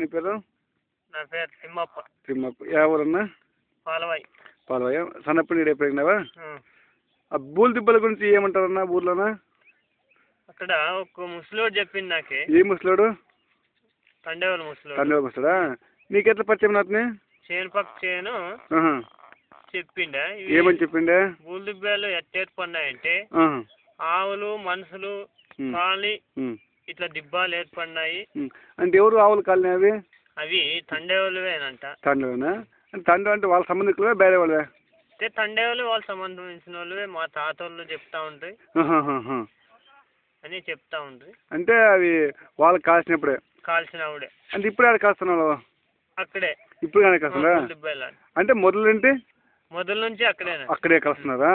నీ పేరు? నా పేరు తిమ్మప్ప. తిమ్మప్ప. ఏ ఊరన్నా? పాలవాయి. పాలవాయి. సన్నప్పటి నీడు ఎప్పుడైనావా? ఆ బూల్ దిబ్బల గురించి ఏమంటారన్నా ఊర్లోనా? అక్కడ ఒక ముసలోడు చెప్పింది నాకే. ఏ ముసలోడు? తండేవాళ్ళ ముసలోడు. తండేవాళ్ళ ముసలోడా? నీకెట్లా పరిచయం అతని? చేను పక్క చేను చెప్పిండే. ఏమని చెప్పిండే? బూల్ దిబ్బలు ఏర్పడినాయంటే ఆవులు మనుషులు కాలి ఇట్లా దిబ్బాలు ఏర్పడినాయి. అంటే ఎవరు ఆవులు కాలినాయి అవి? అవి తండేవాళ్ళవేనంట. తండేవేనా? తండ్రి అంటే వాళ్ళ సంబంధికులే వేరే వాళ్ళే? అంటే తండేవాళ్ళు వాళ్ళ సంబంధించిన వాళ్ళే. మా తాత వాళ్ళు చెప్తా ఉంటాయి అని చెప్తా ఉంటాయి. అంటే అవి వాళ్ళకి కాల్చినప్పుడే? కాల్చినప్పుడే. అంటే ఇప్పుడు ఆడ కాస్తున్నావు? అక్కడే. ఇప్పుడు కానీ కాస్తుందా? అంటే మొదలంటే మొదల నుంచి అక్కడే కాస్తున్నారా?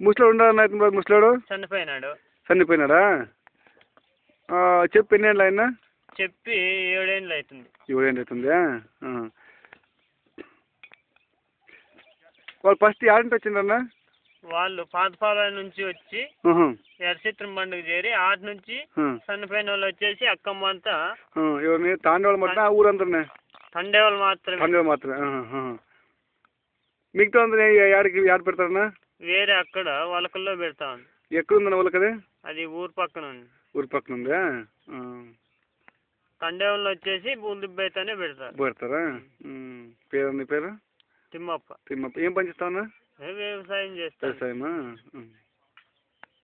ముసలోడు ఉండదు. ముసలోడు చనిపోయినాడు. చనిపోయినాడా? చెప్పి ఎన్ని ఏళ్ళు అయినా? చెప్పి 7 ఏళ్ళు అవుతుంది. 7 ఏళ్ళు అవుతుందా? వాళ్ళు ఫస్ట్ ఆడింటి వచ్చిందన్నా? వాళ్ళు పాతపాలెం నుంచి వచ్చి ఎర్రచిత్రం బండికి చేరి ఆటి నుంచి చనిపోయిన వాళ్ళు వచ్చేసి అక్కమ్మ అంతా. ఎవరిని? తాండేవాళ్ళు మొత్తం ఊరంతా? తండేవాళ్ళు మాత్రమే. తండేవాళ్ళు మాత్రమే. మిగతా అందరూ యాడ పెడతారన్నా? వేరే అక్కడ వలకల్లో పెడతా ఉంది. ఎక్కడుందన్న వాళ్ళకది? అది ఊరు పక్కన ఉంది. ఊరు పక్కన ఉందా? తండేవాళ్ళు వచ్చేసి బూల్దిబ్బైతేనే పెడతారా? పేరు నీ పేరు? తిమ్మప్ప. తిమ్మప్ప. ఏం పని చేస్తావన్నా? వ్యవసాయం చేస్తా. వ్యవసాయమా?